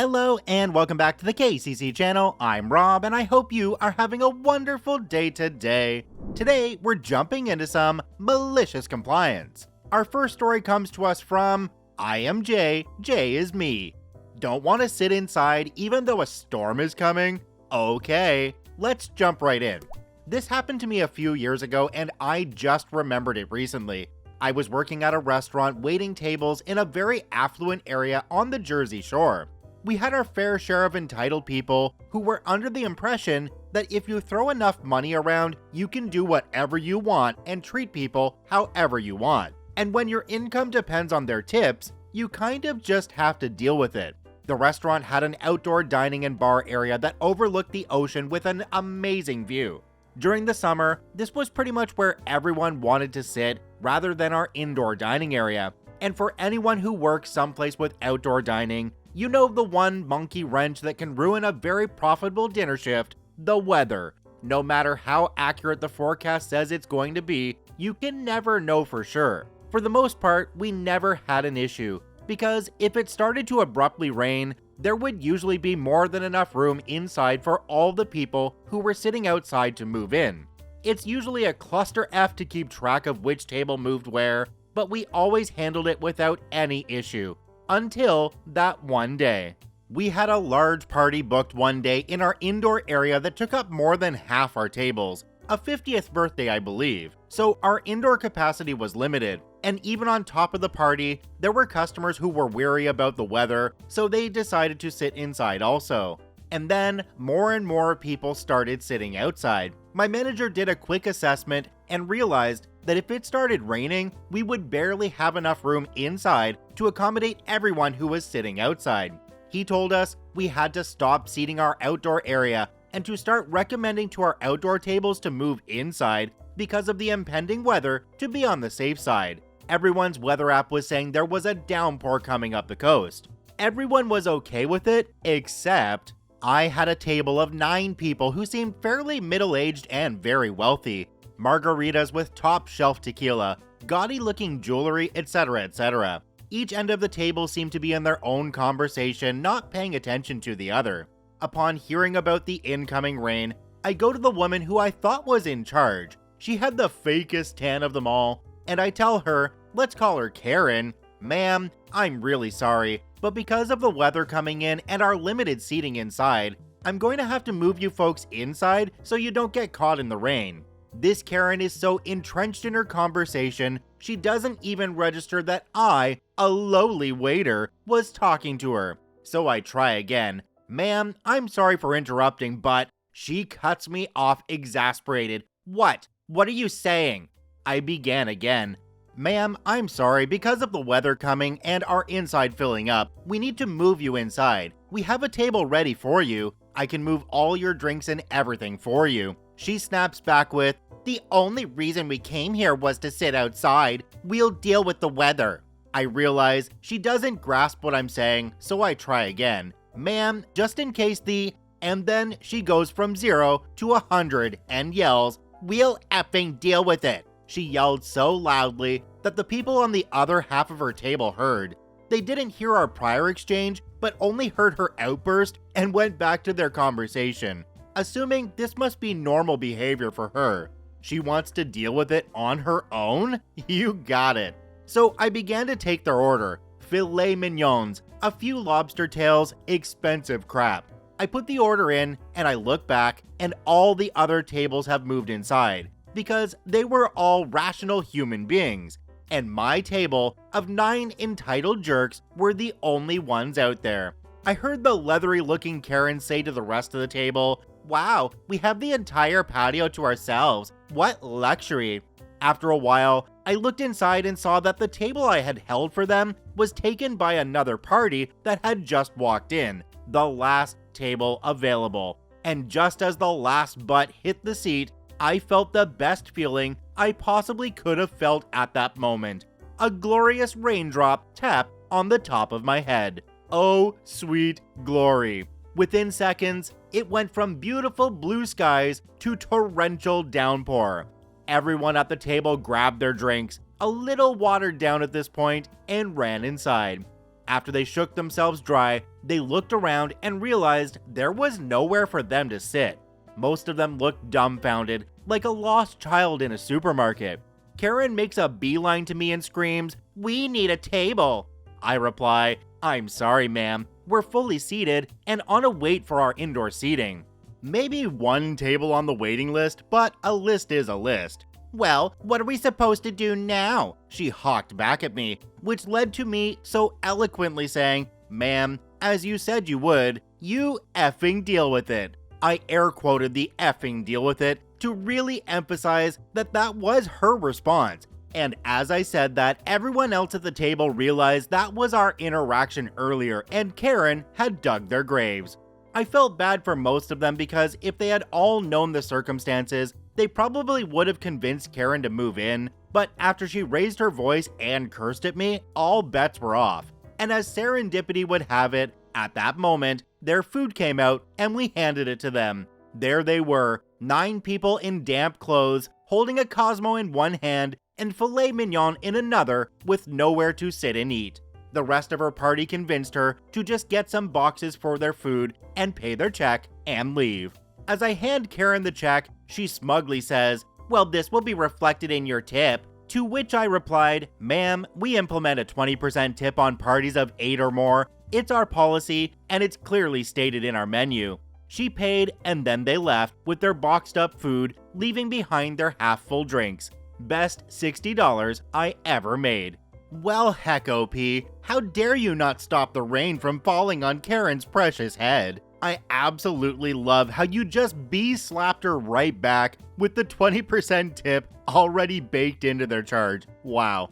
Hello and welcome back to the KCC channel. I'm Rob and I hope you are having a wonderful day today. Today, we're jumping into some malicious compliance. Our first story comes to us from I am Jay, Jay is me. Don't want to sit inside even though a storm is coming? Okay, let's jump right in. This happened to me a few years ago and I just remembered it recently. I was working at a restaurant waiting tables in a very affluent area on the Jersey Shore. We had our fair share of entitled people who were under the impression that if you throw enough money around, you can do whatever you want and treat people however you want. And when your income depends on their tips, you kind of just have to deal with it. The restaurant had an outdoor dining and bar area that overlooked the ocean with an amazing view. During the summer, this was pretty much where everyone wanted to sit rather than our indoor dining area. And for anyone who works someplace with outdoor dining, you know the one monkey wrench that can ruin a very profitable dinner shift, the weather. No matter how accurate the forecast says it's going to be, you can never know for sure. For the most part, we never had an issue, because if it started to abruptly rain, there would usually be more than enough room inside for all the people who were sitting outside to move in. It's usually a cluster F to keep track of which table moved where, but we always handled it without any issue. Until that one day. We had a large party booked one day in our indoor area that took up more than half our tables, a 50th birthday I believe, so our indoor capacity was limited, and even on top of the party, there were customers who were weary about the weather, so they decided to sit inside also. And then, more and more people started sitting outside. My manager did a quick assessment and realized that if it started raining, we would barely have enough room inside to accommodate everyone who was sitting outside. He told us we had to stop seating our outdoor area and to start recommending to our outdoor tables to move inside because of the impending weather to be on the safe side. Everyone's weather app was saying there was a downpour coming up the coast. Everyone was okay with it, except I had a table of 9 people who seemed fairly middle-aged and very wealthy. Margaritas with top shelf tequila, gaudy looking jewelry, etc, etc. Each end of the table seemed to be in their own conversation, not paying attention to the other. Upon hearing about the incoming rain, I go to the woman who I thought was in charge. She had the fakest tan of them all, and I tell her, let's call her Karen, "Ma'am, I'm really sorry, but because of the weather coming in and our limited seating inside, I'm going to have to move you folks inside so you don't get caught in the rain." This Karen is so entrenched in her conversation, she doesn't even register that I, a lowly waiter, was talking to her. So I try again. "Ma'am, I'm sorry for interrupting, but..." She cuts me off exasperated. What? What are you saying?" I began again. "Ma'am, I'm sorry, because of the weather coming and our inside filling up, we need to move you inside. We have a table ready for you. I can move all your drinks and everything for you." She snaps back with, "The only reason we came here was to sit outside. We'll deal with the weather." I realize she doesn't grasp what I'm saying, so I try again. "Ma'am, just in case the..." And then she goes from 0 to 100 and yells, "We'll effing deal with it." She yelled so loudly that the people on the other half of her table heard. They didn't hear our prior exchange, but only heard her outburst and went back to their conversation, assuming this must be normal behavior for her. She wants to deal with it on her own? You got it. So I began to take their order. Filet mignons, a few lobster tails, expensive crap. I put the order in and I look back and all the other tables have moved inside because they were all rational human beings. And my table of 9 entitled jerks were the only ones out there. I heard the leathery looking Karen say to the rest of the table, "Wow, we have the entire patio to ourselves. What luxury." After a while, I looked inside and saw that the table I had held for them was taken by another party that had just walked in, the last table available. And just as the last butt hit the seat, I felt the best feeling I possibly could have felt at that moment. A glorious raindrop tap on the top of my head. Oh, sweet glory. Within seconds, it went from beautiful blue skies to torrential downpour. Everyone at the table grabbed their drinks, a little watered down at this point, and ran inside. After they shook themselves dry, they looked around and realized there was nowhere for them to sit. Most of them looked dumbfounded, like a lost child in a supermarket. Karen makes a beeline to me and screams, "We need a table." I reply, "I'm sorry, ma'am. We're fully seated and on a wait for our indoor seating." Maybe one table on the waiting list, but a list is a list. "Well, what are we supposed to do now?" she hawked back at me, which led to me so eloquently saying, "Ma'am, as you said you would, you effing deal with it." I air quoted the effing deal with it to really emphasize that that was her response. And as I said that, everyone else at the table realized that was our interaction earlier and Karen had dug their graves. I felt bad for most of them because if they had all known the circumstances, they probably would have convinced Karen to move in, but after she raised her voice and cursed at me, all bets were off. And as serendipity would have it, at that moment, their food came out and we handed it to them. There they were, 9 people in damp clothes, holding a Cosmo in one hand and filet mignon in another with nowhere to sit and eat. The rest of her party convinced her to just get some boxes for their food and pay their check and leave. As I hand Karen the check, she smugly says, "Well, this will be reflected in your tip." To which I replied, "Ma'am, we implement a 20% tip on parties of 8 or more. It's our policy, and it's clearly stated in our menu." She paid, and then they left with their boxed up food, leaving behind their half-full drinks. Best $60 I ever made. Well, heck, OP, how dare you not stop the rain from falling on Karen's precious head? I absolutely love how you just bee-slapped her right back with the 20% tip already baked into their charge. Wow.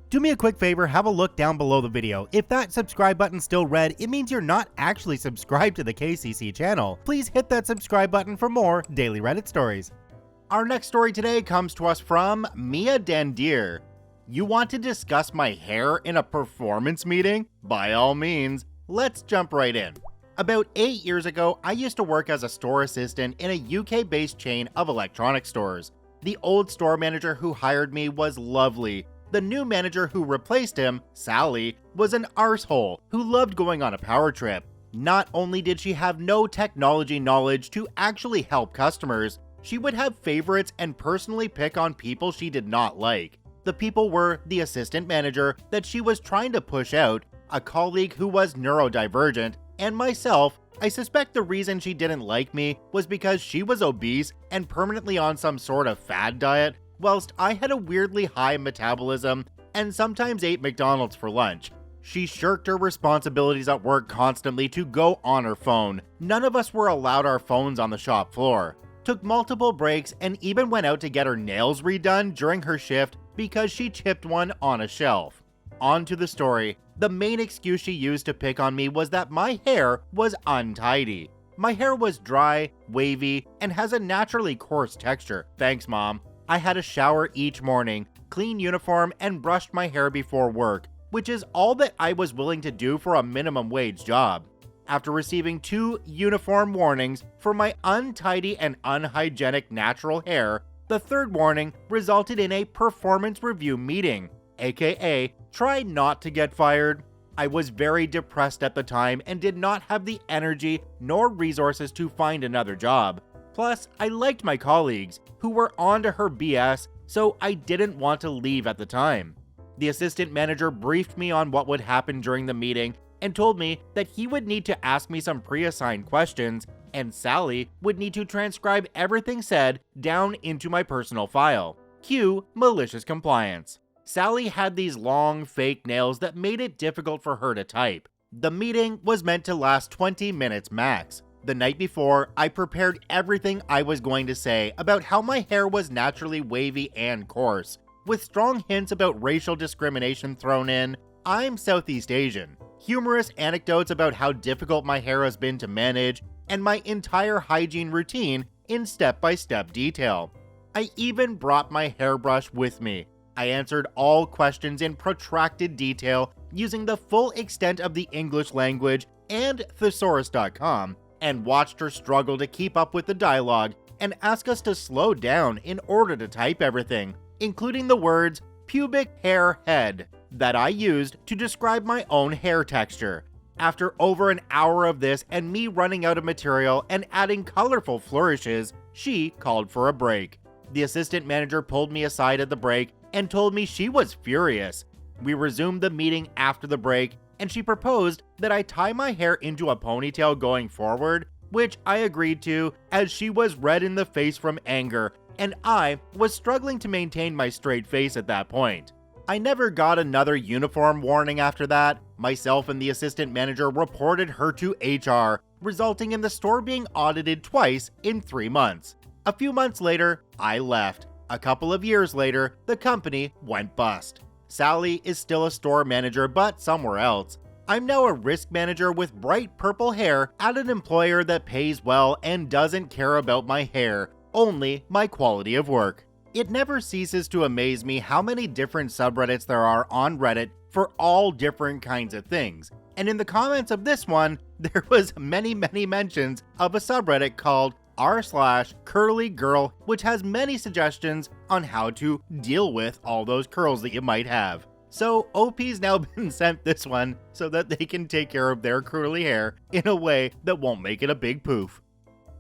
Do me a quick favor, have a look down below the video. If that subscribe button's still red, it means you're not actually subscribed to the KCC channel. Please hit that subscribe button for more daily Reddit stories. Our next story today comes to us from Mia Dandier. You want to discuss my hair in a performance meeting? By all means, let's jump right in. About 8 years ago, I used to work as a store assistant in a UK-based chain of electronic stores. The old store manager who hired me was lovely. The new manager who replaced him, Sally, was an arsehole who loved going on a power trip. Not only did she have no technology knowledge to actually help customers, she would have favorites and personally pick on people she did not like. The people were the assistant manager that she was trying to push out, a colleague who was neurodivergent, and myself. I suspect the reason she didn't like me was because she was obese and permanently on some sort of fad diet, whilst I had a weirdly high metabolism and sometimes ate McDonald's for lunch. She shirked her responsibilities at work constantly to go on her phone. None of us were allowed our phones on the shop floor. Took multiple breaks and even went out to get her nails redone during her shift because she chipped one on a shelf. On to the story. The main excuse she used to pick on me was that my hair was untidy. My hair was dry, wavy, and has a naturally coarse texture. Thanks, Mom. I had a shower each morning, clean uniform, and brushed my hair before work, which is all that I was willing to do for a minimum wage job. After receiving 2 uniform warnings for my untidy and unhygienic natural hair, the third warning resulted in a performance review meeting, aka try not to get fired. I was very depressed at the time and did not have the energy nor resources to find another job. Plus, I liked my colleagues, who were onto her BS, so I didn't want to leave at the time. The assistant manager briefed me on what would happen during the meeting and told me that he would need to ask me some pre-assigned questions, and Sally would need to transcribe everything said down into my personal file. Cue malicious compliance. Sally had these long, fake nails that made it difficult for her to type. The meeting was meant to last 20 minutes max. The night before, I prepared everything I was going to say about how my hair was naturally wavy and coarse, with strong hints about racial discrimination thrown in. I'm Southeast Asian. Humorous anecdotes about how difficult my hair has been to manage, and my entire hygiene routine in step-by-step detail. I even brought my hairbrush with me. I answered all questions in protracted detail using the full extent of the English language and thesaurus.com, and watched her struggle to keep up with the dialogue and ask us to slow down in order to type everything, including the words pubic hair head. that I used to describe my own hair texture. After over an hour of this and me running out of material and adding colorful flourishes, she called for a break. The assistant manager pulled me aside at the break and told me she was furious. We resumed the meeting after the break, and she proposed that I tie my hair into a ponytail going forward, which I agreed to as she was red in the face from anger, and I was struggling to maintain my straight face at that point. I never got another uniform warning after that. Myself and the assistant manager reported her to HR, resulting in the store being audited twice in 3 months. A few months later, I left. A couple of years later, the company went bust. Sally is still a store manager, but somewhere else. I'm now a risk manager with bright purple hair at an employer that pays well and doesn't care about my hair, only my quality of work. It never ceases to amaze me how many different subreddits there are on Reddit for all different kinds of things. And in the comments of this one, there was many mentions of a subreddit called r/curlygirl, which has many suggestions on how to deal with all those curls that you might have. So OP's now been sent this one so that they can take care of their curly hair in a way that won't make it a big poof.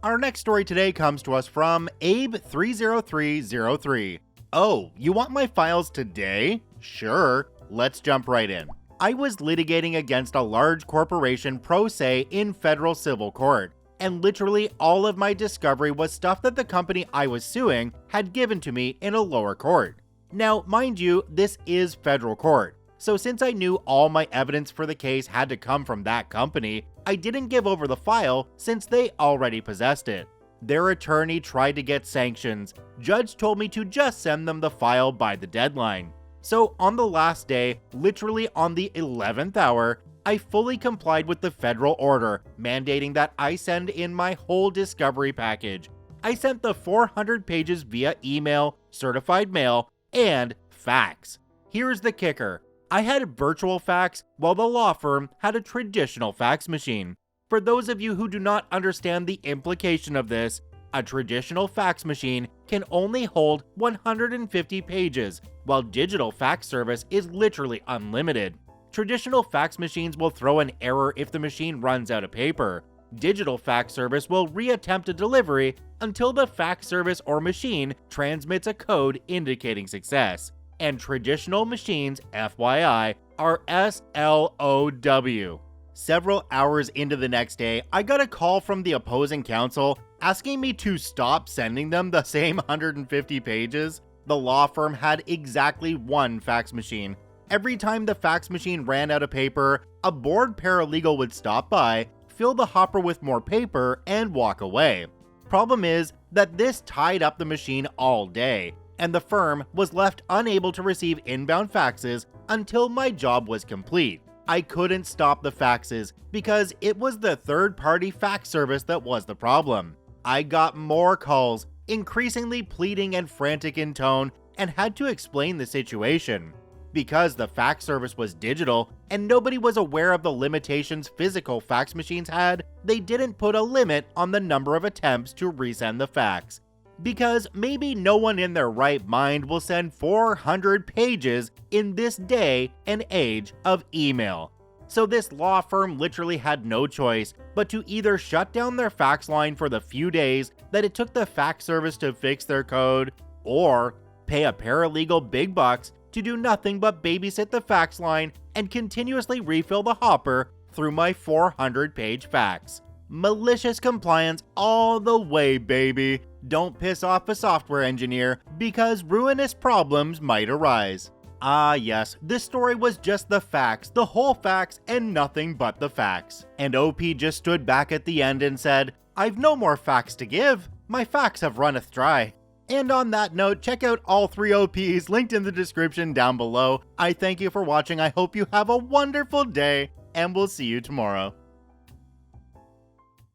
Our next story today comes to us from Abe30303. Oh, you want my files today? Sure, let's jump right in. I was litigating against a large corporation pro se in federal civil court, and literally all of my discovery was stuff that the company I was suing had given to me in a lower court. Now, mind you, this is federal court, so since I knew all my evidence for the case had to come from that company, I didn't give over the file since they already possessed it. Their attorney tried to get sanctions. Judge told me to just send them the file by the deadline. So on the last day, literally on the 11th hour, I fully complied with the federal order mandating that I send in my whole discovery package. I sent the 400 pages via email, certified mail, and fax. Here's the kicker. I had virtual fax while the law firm had a traditional fax machine. For those of you who do not understand the implication of this, a traditional fax machine can only hold 150 pages, while digital fax service is literally unlimited. Traditional fax machines will throw an error if the machine runs out of paper. Digital fax service will reattempt a delivery until the fax service or machine transmits a code indicating success. And traditional machines, FYI, are SLOW. Several hours into the next day, I got a call from the opposing counsel asking me to stop sending them the same 150 pages. The law firm had exactly one fax machine. Every time the fax machine ran out of paper, a bored paralegal would stop by, fill the hopper with more paper, and walk away. Problem is that this tied up the machine all day, and the firm was left unable to receive inbound faxes until my job was complete. I couldn't stop the faxes because it was the third-party fax service that was the problem. I got more calls, increasingly pleading and frantic in tone, and had to explain the situation. Because the fax service was digital and nobody was aware of the limitations physical fax machines had, they didn't put a limit on the number of attempts to resend the fax. Because maybe no one in their right mind will send 400 pages in this day and age of email. So this law firm literally had no choice but to either shut down their fax line for the few days that it took the fax service to fix their code, or pay a paralegal big bucks to do nothing but babysit the fax line and continuously refill the hopper through my 400-page fax. Malicious compliance all the way, baby. Don't piss off a software engineer because ruinous problems might arise. Ah yes, this story was just the facts, the whole facts, and nothing but the facts. And OP just stood back at the end and said, "I've no more facts to give. My facts have runneth dry." And on that note, check out all 3 OPs linked in the description down below. I thank you for watching, I hope you have a wonderful day, and we'll see you tomorrow.